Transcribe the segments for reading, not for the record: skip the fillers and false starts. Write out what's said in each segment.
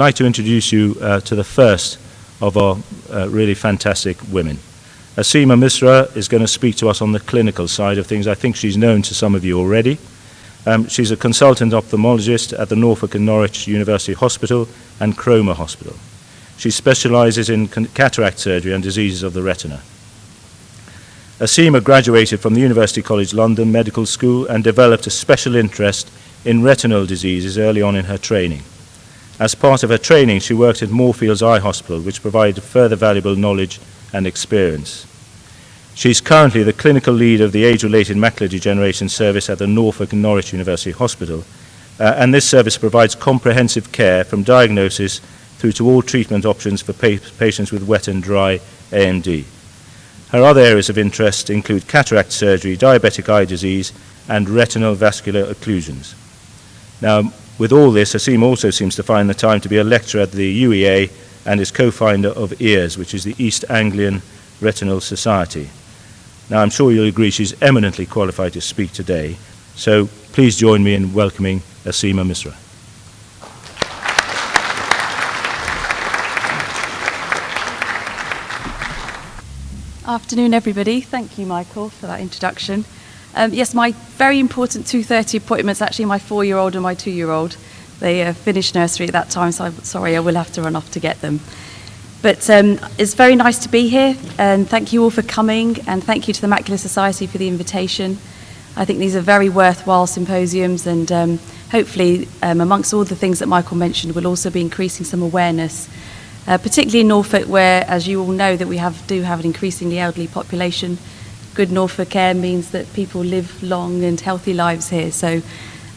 like to introduce you to the first of our really fantastic women. Aseema Misra is going to speak to us on the clinical side of things. I think she's known to some of you already. She's a consultant ophthalmologist at the Norfolk and Norwich University Hospital and Cromer Hospital. She specializes in cataract surgery and diseases of the retina. Aseema graduated from the University College London Medical School and developed a special interest in retinal diseases early on in her training. As part of her training, she worked at Moorfields Eye Hospital, which provided further valuable knowledge and experience. She's currently the clinical lead of the age-related macular degeneration service at the Norfolk and Norwich University Hospital, and this service provides comprehensive care from diagnosis through to all treatment options for patients with wet and dry AMD. Her other areas of interest include cataract surgery, diabetic eye disease, and retinal vascular occlusions. Now, with all this, Aseema also seems to find the time to be a lecturer at the UEA and is co-founder of EARS, which is the East Anglian Retinal Society. Now, I'm sure you'll agree she's eminently qualified to speak today, so please join me in welcoming Aseema Misra. Afternoon, everybody. Thank you, Michael, for that introduction. Yes, my very important 2:30 appointment's actually my 4-year-old and my 2-year-old. They finished nursery at that time, so I'm sorry, I will have to run off to get them. But it's very nice to be here, and thank you all for coming, and thank you to the Macular Society for the invitation. I think these are very worthwhile symposiums, and hopefully, amongst all the things that Michael mentioned, we'll also be increasing some awareness, particularly in Norfolk, where, as you all know, that we do have an increasingly elderly population. Good Norfolk air means that people live long and healthy lives here. So,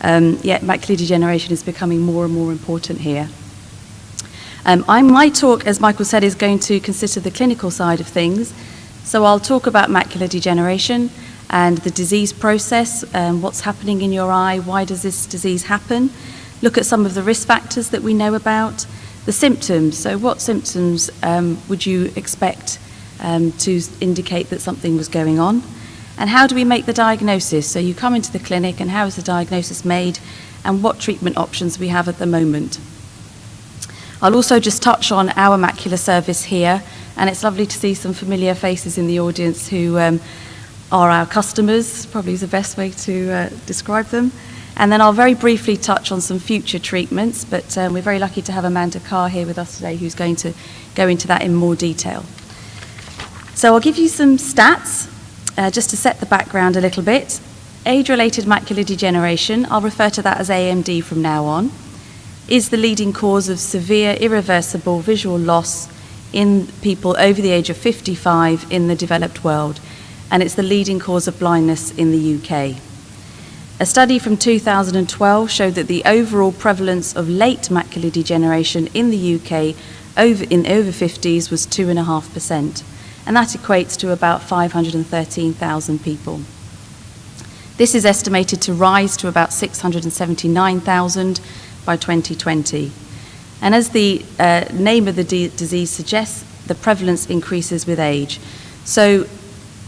macular degeneration is becoming more and more important here. My talk, as Michael said, is going to consist of the clinical side of things. So I'll talk about macular degeneration and the disease process, what's happening in your eye, why does this disease happen, look at some of the risk factors that we know about, the symptoms. So what symptoms would you expect to indicate that something was going on? And how do we make the diagnosis? So you come into the clinic, and how is the diagnosis made, and what treatment options we have at the moment. I'll also just touch on our macular service here, and it's lovely to see some familiar faces in the audience who are our customers, probably is the best way to describe them. And then I'll very briefly touch on some future treatments, but we're very lucky to have Amanda Carr here with us today, who's going to go into that in more detail. So I'll give you some stats, just to set the background a little bit. Age-related macular degeneration, I'll refer to that as AMD from now on, is the leading cause of severe, irreversible visual loss in people over the age of 55 in the developed world, and it's the leading cause of blindness in the UK. A study from 2012 showed that the overall prevalence of late macular degeneration in the UK in over 50s was 2.5%, and that equates to about 513,000 people. This is estimated to rise to about 679,000 by 2020. And as the name of the disease suggests, the prevalence increases with age. So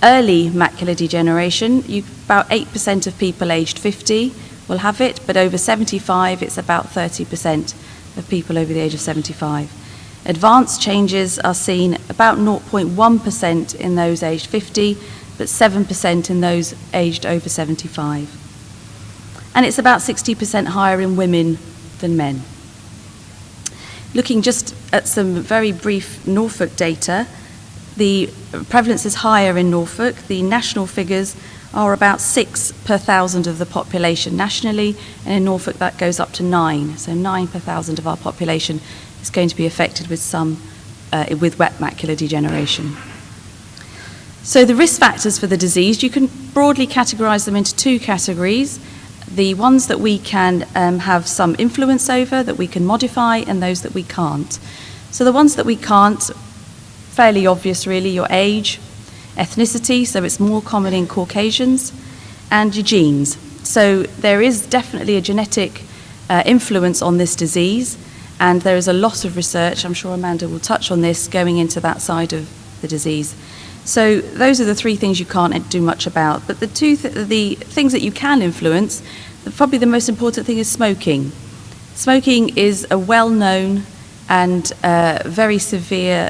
early macular degeneration, about 8% of people aged 50 will have it, but over 75, it's about 30% of people over the age of 75. Advanced changes are seen about 0.1% in those aged 50, but 7% in those aged over 75. And it's about 60% higher in women than men. Looking just at some very brief Norfolk data, the prevalence is higher in Norfolk. The national figures are about 6 per 1,000 of the population nationally, and in Norfolk that goes up to 9. So 9 per 1,000 of our population is going to be affected with with wet macular degeneration. So the risk factors for the disease, you can broadly categorize them into 2 categories. The ones that we can have some influence over, that we can modify, and those that we can't. So the ones that we can't, fairly obvious really, your age, ethnicity, so it's more common in Caucasians, and your genes. So there is definitely a genetic influence on this disease, and there is a lot of research, I'm sure Amanda will touch on this, going into that side of the disease. So those are the 3 things you can't do much about. But the things that you can influence, probably the most important thing is smoking. Smoking is a well-known and very severe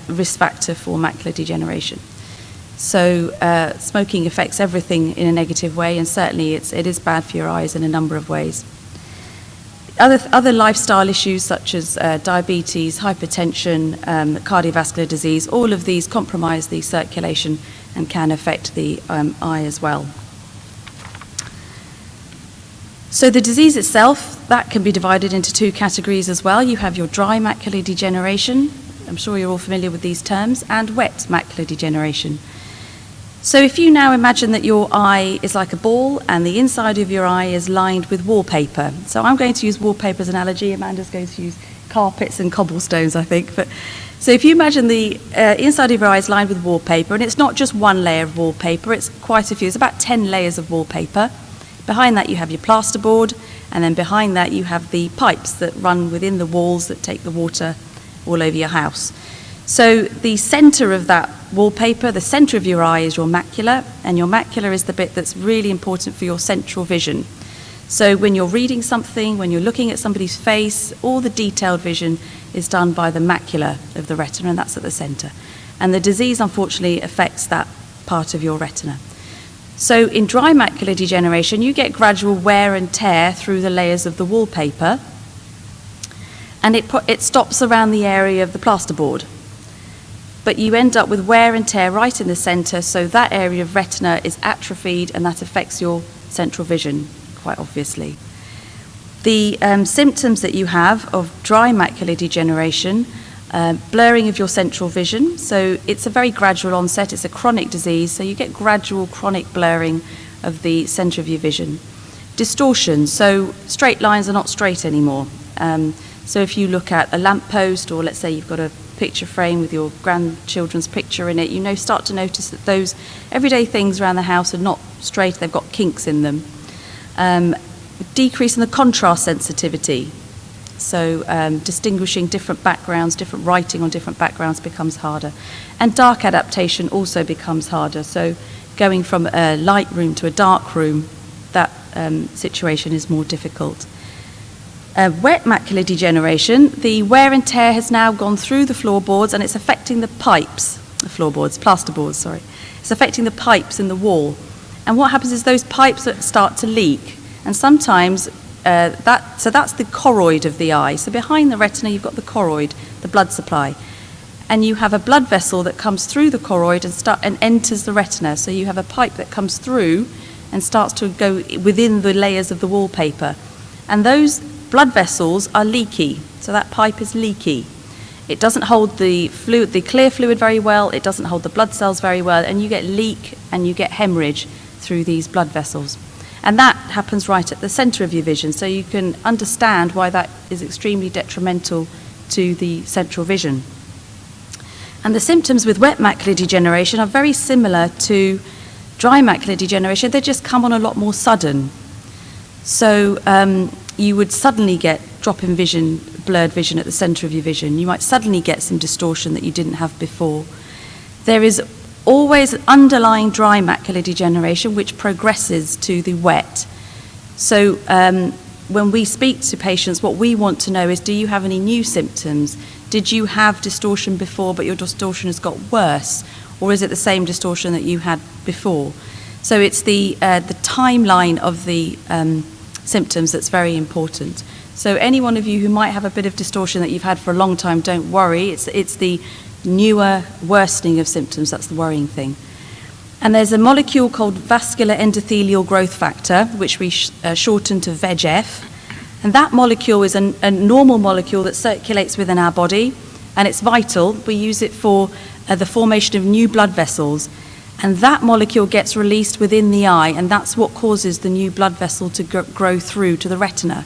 risk factor for macular degeneration. So smoking affects everything in a negative way, and certainly it is bad for your eyes in a number of ways. Other lifestyle issues such as diabetes, hypertension, cardiovascular disease, all of these compromise the circulation and can affect the eye as well. So the disease itself, that can be divided into two categories as well. You have your dry macular degeneration, I'm sure you're all familiar with these terms, and wet macular degeneration. So if you now imagine that your eye is like a ball and the inside of your eye is lined with wallpaper. So I'm going to use wallpaper as an analogy. Amanda's going to use carpets and cobblestones, I think. So if you imagine the inside of your eye is lined with wallpaper, and it's not just one layer of wallpaper, it's quite a few. It's about 10 layers of wallpaper. Behind that you have your plasterboard, and then behind that you have the pipes that run within the walls that take the water all over your house. So the center of that wallpaper, the center of your eye is your macula, and your macula is the bit that's really important for your central vision. So when you're reading something, when you're looking at somebody's face, all the detailed vision is done by the macula of the retina, and that's at the center. And the disease, unfortunately, affects that part of your retina. So in dry macular degeneration, you get gradual wear and tear through the layers of the wallpaper, and it stops around the area of the plasterboard. But you end up with wear and tear right in the center, so that area of retina is atrophied, and that affects your central vision, quite obviously. The symptoms that you have of dry macular degeneration, blurring of your central vision, so it's a very gradual onset, it's a chronic disease, so you get gradual chronic blurring of the center of your vision. Distortion, so straight lines are not straight anymore. So if you look at a lamppost, or let's say you've got a picture frame with your grandchildren's picture in it, start to notice that those everyday things around the house are not straight, they've got kinks in them. Decrease in the contrast sensitivity. So distinguishing different backgrounds, different writing on different backgrounds becomes harder. And dark adaptation also becomes harder. So going from a light room to a dark room, that situation is more difficult. Wet macular degeneration, the wear and tear has now gone through the floorboards, and it's affecting the pipes, plasterboards, sorry. It's affecting the pipes in the wall. And what happens is those pipes start to leak. And sometimes, so that's the choroid of the eye. So behind the retina, you've got the choroid, the blood supply. And you have a blood vessel that comes through the choroid and enters the retina. So you have a pipe that comes through and starts to go within the layers of the wallpaper. And those blood vessels are leaky, so that pipe is leaky. It doesn't hold the fluid, the clear fluid very well, it doesn't hold the blood cells very well, and you get leak and you get hemorrhage through these blood vessels. And that happens right at the center of your vision, so you can understand why that is extremely detrimental to the central vision. And the symptoms with wet macular degeneration are very similar to dry macular degeneration, they just come on a lot more sudden. So you would suddenly get drop in vision, blurred vision at the center of your vision. You might suddenly get some distortion that you didn't have before. There is always underlying dry macular degeneration which progresses to the wet. So when we speak to patients, what we want to know is, do you have any new symptoms? Did you have distortion before, but your distortion has got worse? Or is it the same distortion that you had before? So it's the timeline of the symptoms that's very important. So any one of you who might have a bit of distortion that you've had for a long time, don't worry. It's the newer worsening of symptoms that's the worrying thing. And there's a molecule called vascular endothelial growth factor, which we shorten to VEGF. And that molecule is a normal molecule that circulates within our body, and it's vital. We use it for the formation of new blood vessels. And that molecule gets released within the eye, and that's what causes the new blood vessel to grow through to the retina.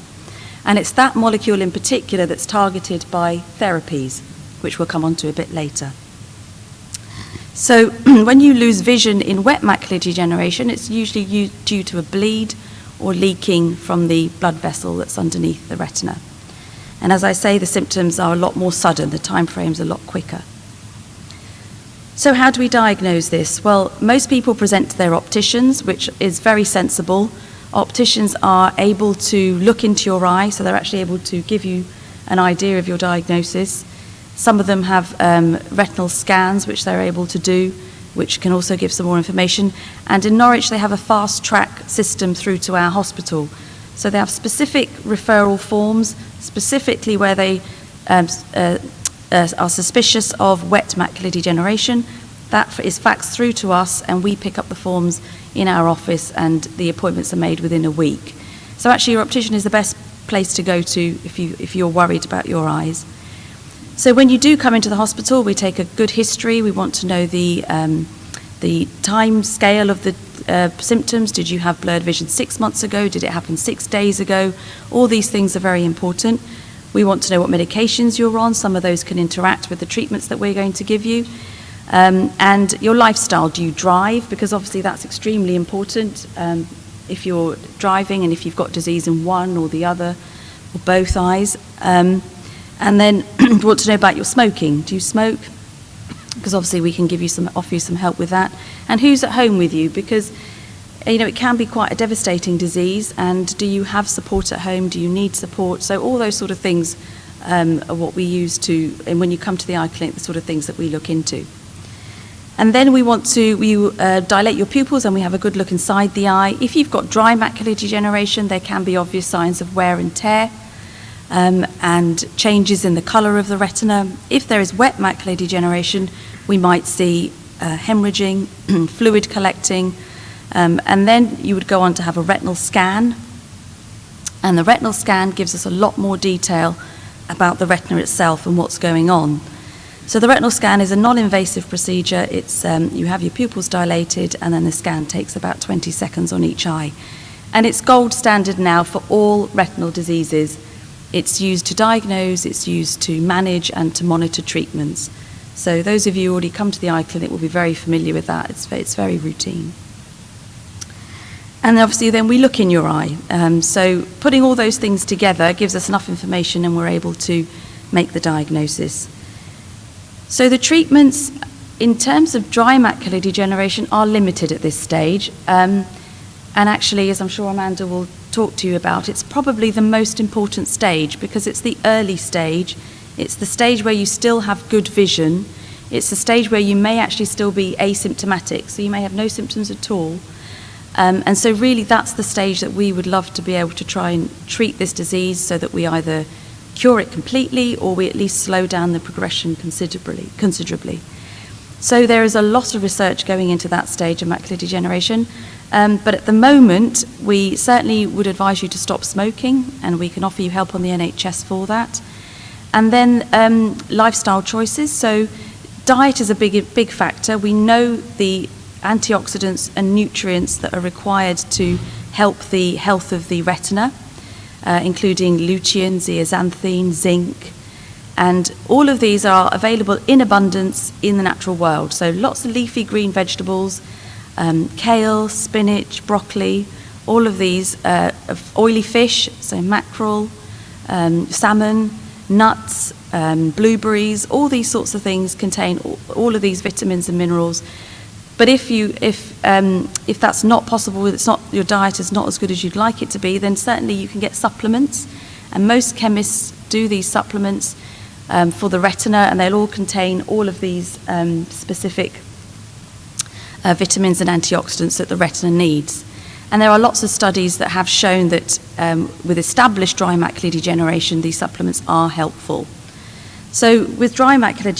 And it's that molecule in particular that's targeted by therapies, which we'll come on to a bit later. So when you lose vision in wet macular degeneration, it's usually due to a bleed or leaking from the blood vessel that's underneath the retina. And as I say, the symptoms are a lot more sudden, the time frame's a lot quicker. So how do we diagnose this? Well, most people present to their opticians, which is very sensible. Opticians are able to look into your eye, so they're actually able to give you an idea of your diagnosis. Some of them have retinal scans, which they're able to do, which can also give some more information. And in Norwich, they have a fast-track system through to our hospital. So they have specific referral forms, specifically where they are suspicious of wet macular degeneration. That is faxed through to us, and we pick up the forms in our office, and the appointments are made within a week. So actually, your optician is the best place to go to if you're worried about your eyes. So when you do come into the hospital, we take a good history. We want to know the time scale of the symptoms. Did you have blurred vision 6 months ago? Did it happen 6 days ago? All these things are very important. We want to know what medications you're on. Some of those can interact with the treatments that we're going to give you. And your lifestyle. Do you drive? Because obviously that's extremely important if you're driving and if you've got disease in one or the other or both eyes. And then we want to know about your smoking. Do you smoke? Because obviously we can offer you some help with that. And who's at home with you? Because it can be quite a devastating disease. And do you have support at home? Do you need support? So all those sort of things are what we use and when you come to the eye clinic, the sort of things that we look into. And then we dilate your pupils, and we have a good look inside the eye. If you've got dry macular degeneration, there can be obvious signs of wear and tear and changes in the colour of the retina. If there is wet macular degeneration, we might see hemorrhaging, fluid collecting, and then you would go on to have a retinal scan. And the retinal scan gives us a lot more detail about the retina itself and what's going on. So the retinal scan is a non-invasive procedure. It's you have your pupils dilated, and then the scan takes about 20 seconds on each eye. And it's gold standard now for all retinal diseases. It's used to diagnose, it's used to manage, and to monitor treatments. So those of you who already come to the eye clinic will be very familiar with that. It's very routine. And obviously then we look in your eye. So putting all those things together gives us enough information, and we're able to make the diagnosis. So the treatments in terms of dry macular degeneration are limited at this stage. And actually, as I'm sure Amanda will talk to you about, it's probably the most important stage because it's the early stage. It's the stage where you still have good vision. It's the stage where you may actually still be asymptomatic, so you may have no symptoms at all. And so really that's the stage that we would love to be able to try and treat this disease so that we either cure it completely or we at least slow down the progression considerably. So there is a lot of research going into that stage of macular degeneration. But at the moment, we certainly would advise you to stop smoking, and we can offer you help on the NHS for that. And then lifestyle choices. So diet is a big factor. We know the antioxidants and nutrients that are required to help the health of the retina, including lutein, zeaxanthin, zinc. And all of these are available in abundance in the natural world. So lots of leafy green vegetables, kale, spinach, broccoli, all of these, oily fish, so mackerel, salmon, nuts, blueberries, all these sorts of things contain all of these vitamins and minerals. But if that's not possible, your diet is not as good as you'd like it to be, then certainly you can get supplements. And most chemists do these supplements for the retina, and they'll all contain all of these specific vitamins and antioxidants that the retina needs. And there are lots of studies that have shown that with established dry macular degeneration, these supplements are helpful. So with dry macular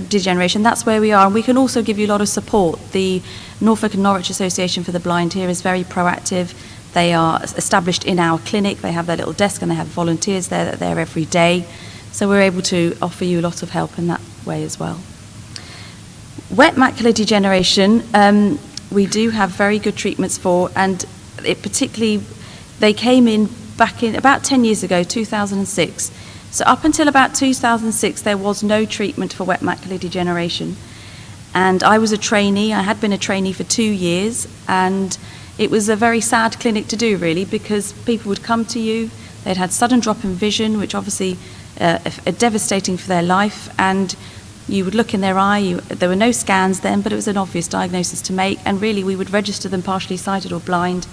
degeneration, that's where we are. And we can also give you a lot of support. The Norfolk and Norwich Association for the Blind here is very proactive. They are established in our clinic. They have their little desk, and they have volunteers there that are there every day. So we're able to offer you a lot of help in that way as well. Wet macular degeneration, we do have very good treatments for, and they came in back in about 10 years ago, 2006. So up until about 2006, there was no treatment for wet macular degeneration. And I was a trainee. I had been a trainee for 2 years, and it was a very sad clinic to do, really, because people would come to you. They'd had sudden drop in vision, which obviously are devastating for their life, and you would look in their eye. There were no scans then, but it was an obvious diagnosis to make, and really we would register them partially sighted or blind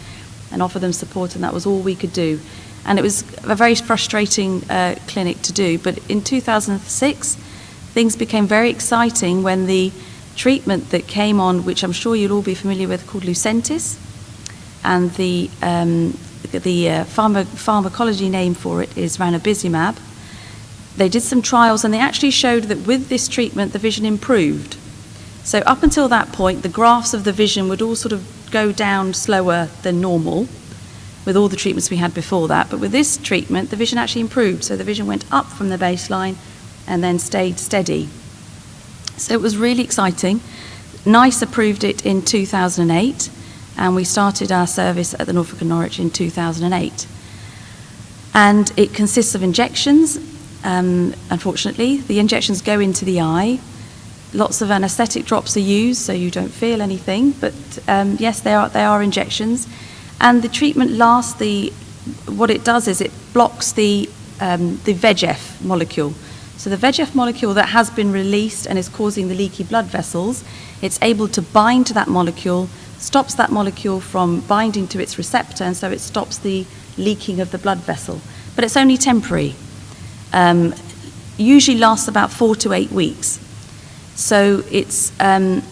and offer them support, and that was all we could do. And it was a very frustrating clinic to do. But in 2006, things became very exciting when the treatment that came on, which I'm sure you'll all be familiar with, called Lucentis, and the pharmacology name for it is ranibizumab. They did some trials and they actually showed that with this treatment the vision improved. So up until that point, the graphs of the vision would all sort of go down slower than normal with all the treatments we had before that. But with this treatment, the vision actually improved. So the vision went up from the baseline and then stayed steady. So it was really exciting. NICE approved it in 2008, and we started our service at the Norfolk and Norwich in 2008. And it consists of injections. Unfortunately, the injections go into the eye. Lots of anaesthetic drops are used, so you don't feel anything. But yes, they are injections. And the treatment lasts what it does is it blocks the VEGF molecule. So the VEGF molecule that has been released and is causing the leaky blood vessels, it's able to bind to that molecule, stops that molecule from binding to its receptor, and so it stops the leaking of the blood vessel. But it's only temporary. Usually lasts about 4 to 8 weeks. So it's a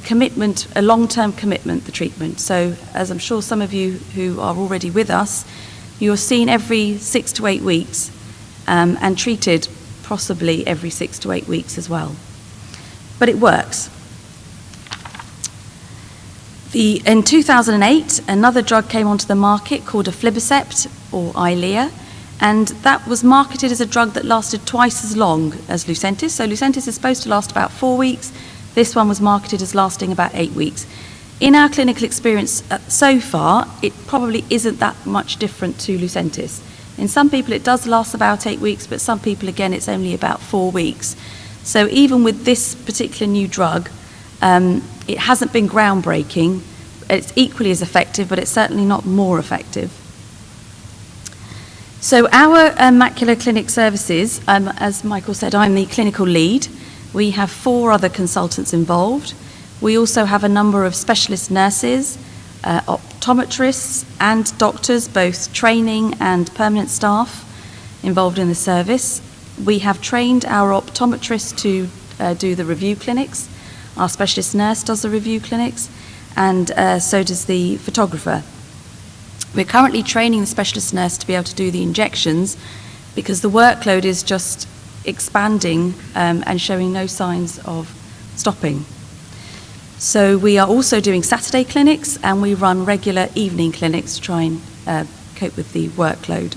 commitment, a long-term commitment, the treatment. So as I'm sure some of you who are already with us, you're seen every 6 to 8 weeks and treated possibly every 6 to 8 weeks as well. But it works. In 2008, another drug came onto the market called aflibercept, or Eylea, and that was marketed as a drug that lasted twice as long as Lucentis. So Lucentis is supposed to last about 4 weeks. This one was marketed as lasting about 8 weeks. In our clinical experience so far, it probably isn't that much different to Lucentis. In some people it does last about 8 weeks, but some people, again, it's only about 4 weeks. So even with this particular new drug, it hasn't been groundbreaking. It's equally as effective, but it's certainly not more effective. So our macular clinic services, as Michael said, I'm the clinical lead. We have 4 other consultants involved. We also have a number of specialist nurses, optometrists and doctors, both training and permanent staff involved in the service. We have trained our optometrist to do the review clinics. Our specialist nurse does the review clinics, and so does the photographer. We're currently training the specialist nurse to be able to do the injections because the workload is just expanding and showing no signs of stopping. So we are also doing Saturday clinics, and we run regular evening clinics to try and cope with the workload.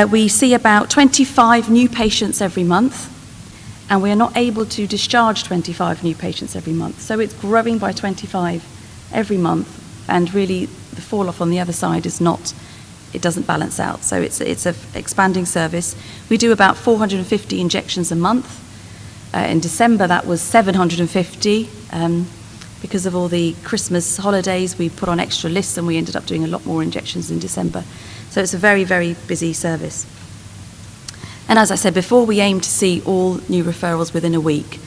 We see about 25 new patients every month, and we are not able to discharge 25 new patients every month. So it's growing by 25 every month, and really the fall off on the other side is not, it doesn't balance out. So it's an expanding service. We do about 450 injections a month. In December, that was 750. Because of all the Christmas holidays, we put on extra lists and we ended up doing a lot more injections in December. So it's a very, very busy service. And as I said before, we aim to see all new referrals within a week.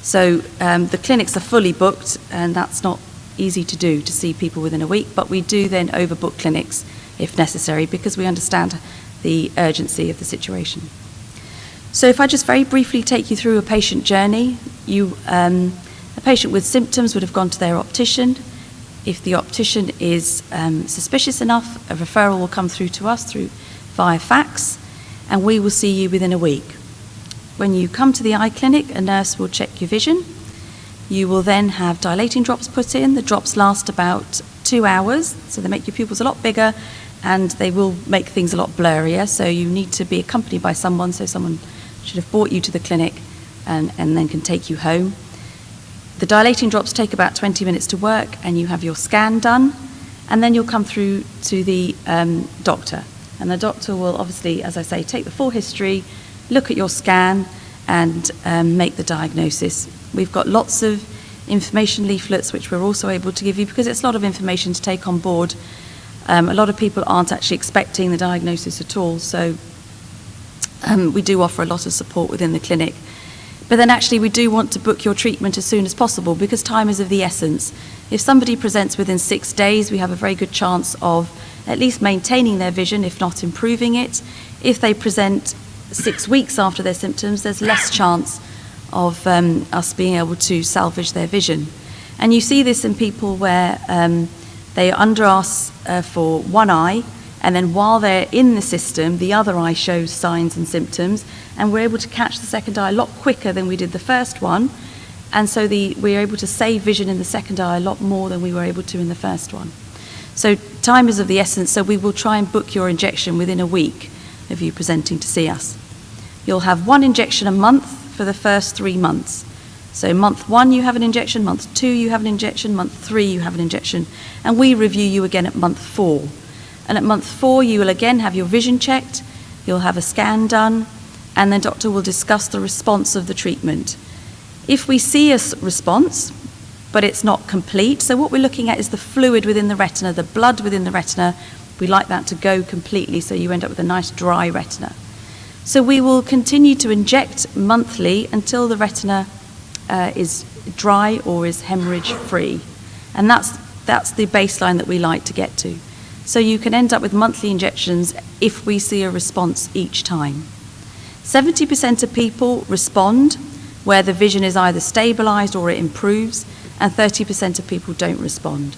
So the clinics are fully booked, and that's not easy to do, to see people within a week, but we do then overbook clinics if necessary because we understand the urgency of the situation. So if I just very briefly take you through a patient journey, a patient with symptoms would have gone to their optician. If the optician is suspicious enough, a referral will come through to us via fax, and we will see you within a week. When you come to the eye clinic, a nurse will check your vision. You will then have dilating drops put in. The drops last about 2 hours, so they make your pupils a lot bigger, and they will make things a lot blurrier, so you need to be accompanied by someone, so someone should have brought you to the clinic and then can take you home. The dilating drops take about 20 minutes to work, and you have your scan done, and then you'll come through to the doctor. And the doctor will obviously, as I say, take the full history, look at your scan, and make the diagnosis. We've got lots of information leaflets which we're also able to give you because it's a lot of information to take on board. A lot of people aren't actually expecting the diagnosis at all, so we do offer a lot of support within the clinic. But then actually we do want to book your treatment as soon as possible because time is of the essence. If somebody presents within 6 days, we have a very good chance of at least maintaining their vision, if not improving it. If they present 6 weeks after their symptoms, there's less chance of us being able to salvage their vision. And you see this in people where they are under us for one eye, and then while they're in the system, the other eye shows signs and symptoms, and we're able to catch the second eye a lot quicker than we did the first one. And so we're able to save vision in the second eye a lot more than we were able to in the first one. So time is of the essence, so we will try and book your injection within a week of you presenting to see us. You'll have 1 injection a month for the first 3 months. So month 1 you have an injection, month 2 you have an injection, month 3 you have an injection, and we review you again at month 4. And at month 4 you will again have your vision checked, you'll have a scan done, and then doctor will discuss the response of the treatment. If we see a response, but it's not complete, so what we're looking at is the fluid within the retina, the blood within the retina. We like that to go completely, so you end up with a nice dry retina. So we will continue to inject monthly until the retina is dry or is hemorrhage free. And that's the baseline that we like to get to. So you can end up with monthly injections if we see a response each time. 70% of people respond where the vision is either stabilized or it improves, and 30% of people don't respond.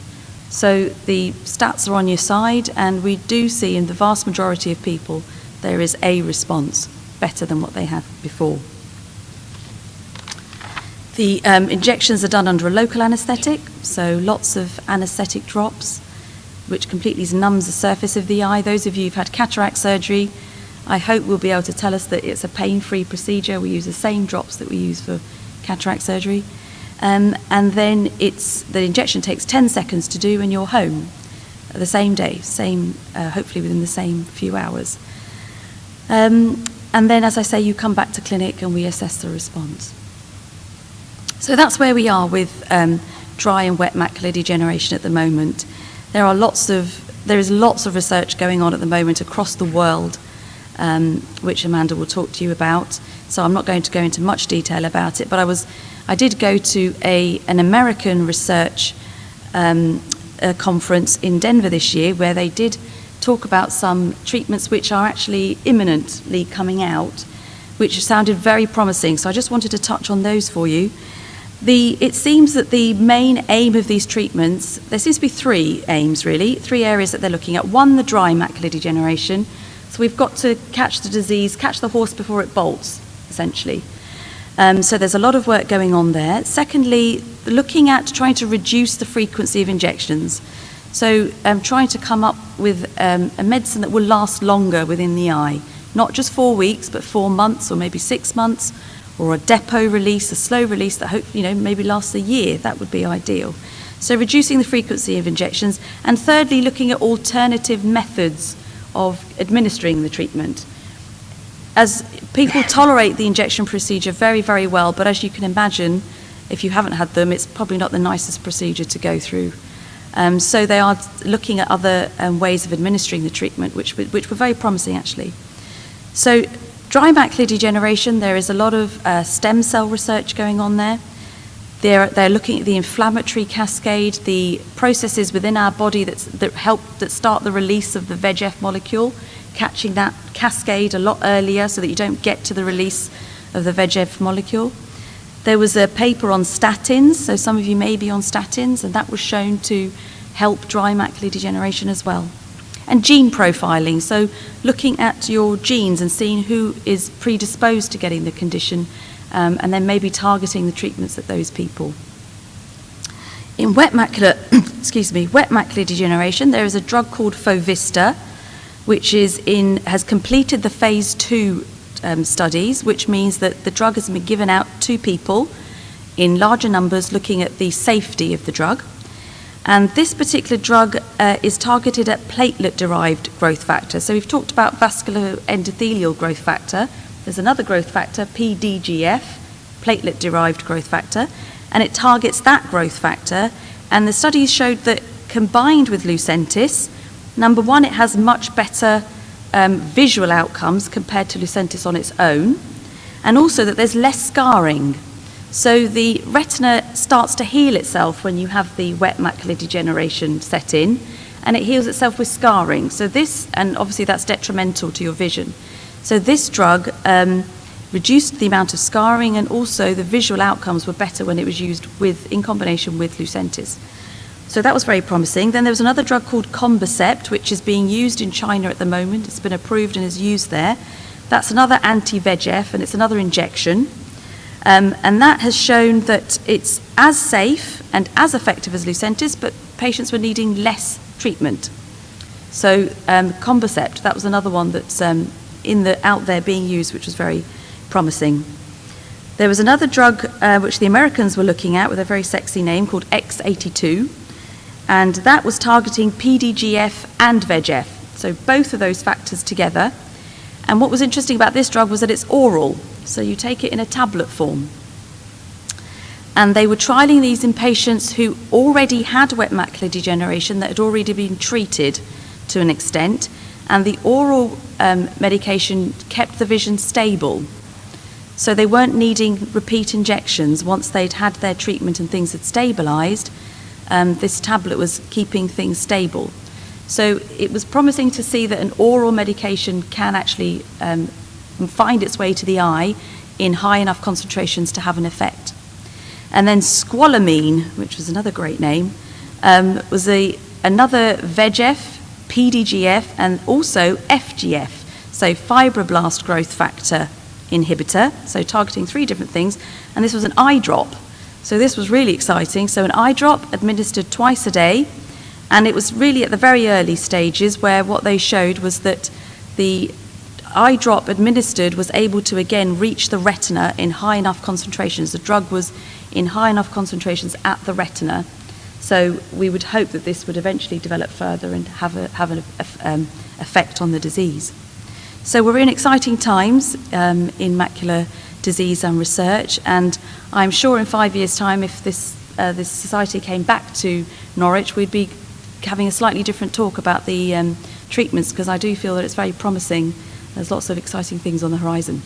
So the stats are on your side, and we do see in the vast majority of people there is a response better than what they had before. The injections are done under a local anaesthetic, so lots of anaesthetic drops, which completely numbs the surface of the eye. Those of you who've had cataract surgery, I hope will be able to tell us that it's a pain-free procedure. We use the same drops that we use for cataract surgery. And then the injection takes 10 seconds to do, and you're home the same day, hopefully within the same few hours. And then, as I say, you come back to clinic and we assess the response. So that's where we are with dry and wet macular degeneration at the moment. There is lots of research going on at the moment across the world, which Amanda will talk to you about. So I'm not going to go into much detail about it, but I did go to an American research conference in Denver this year, where they did talk about some treatments which are actually imminently coming out, which sounded very promising. So I just wanted to touch on those for you. It seems that the main aim of these treatments, there seems to be 3 aims really, 3 areas that they're looking at. 1, the dry macular degeneration. So we've got to catch the disease, catch the horse before it bolts, essentially. So there's a lot of work going on there. Secondly, looking at trying to reduce the frequency of injections. So trying to come up with a medicine that will last longer within the eye, not just 4 weeks, but 4 months or maybe 6 months, or a depot release, a slow release that hopefully maybe lasts a year. That would be ideal. So reducing the frequency of injections. And thirdly, looking at alternative methods of administering the treatment. As people tolerate the injection procedure very, very well, but as you can imagine, if you haven't had them, it's probably not the nicest procedure to go through. So they are looking at other ways of administering the treatment, which were very promising actually. So dry macular degeneration, there is a lot of stem cell research going on there. They're looking at the inflammatory cascade, the processes within our body that start the release of the VEGF molecule, catching that cascade a lot earlier so that you don't get to the release of the VEGF molecule. There was a paper on statins, so some of you may be on statins, and that was shown to help dry macular degeneration as well. And gene profiling, so looking at your genes and seeing who is predisposed to getting the condition, and then maybe targeting the treatments at those people. In wet macular degeneration, there is a drug called Fovista, which has completed the phase 2 studies, which means that the drug has been given out to people in larger numbers, looking at the safety of the drug. And this particular drug is targeted at platelet-derived growth factor. So we've talked about vascular endothelial growth factor. There's another growth factor, PDGF, platelet-derived growth factor, and it targets that growth factor. And the studies showed that combined with Lucentis, number one, it has much better visual outcomes compared to Lucentis on its own, and also that there's less scarring. So the retina starts to heal itself when you have the wet macular degeneration set in, and it heals itself with scarring. So this, and obviously that's detrimental to your vision. So this drug reduced the amount of scarring, and also the visual outcomes were better when it was used in combination with Lucentis. So that was very promising. Then there was another drug called Combicept, which is being used in China at the moment. It's been approved and is used there. That's another anti-VEGF, and it's another injection. And that has shown that it's as safe and as effective as Lucentis, but patients were needing less treatment. So Combicept, that was another one that's out there being used, which was very promising. There was another drug which the Americans were looking at with a very sexy name called X82, and that was targeting PDGF and VEGF, so both of those factors together. And what was interesting about this drug was that it's oral, so you take it in a tablet form. And they were trialing these in patients who already had wet macular degeneration that had already been treated to an extent, and the oral medication kept the vision stable. So they weren't needing repeat injections once they'd had their treatment and things had stabilized. This tablet was keeping things stable. So it was promising to see that an oral medication can actually find its way to the eye in high enough concentrations to have an effect. And then squalane, which was another great name, was another VEGF, PDGF, and also FGF, so fibroblast growth factor inhibitor, so targeting 3 different things. And this was an eye drop. So this was really exciting. So an eye drop administered twice a day, and it was really at the very early stages where what they showed was that the eye drop administered was able to again reach the retina in high enough concentrations. The drug was in high enough concentrations at the retina. So we would hope that this would eventually develop further and have an effect on the disease. So we're in exciting times in macular disease and research, and I'm sure in 5 years' time, if this society came back to Norwich, we'd be having a slightly different talk about the treatments, because I do feel that it's very promising. There's lots of exciting things on the horizon.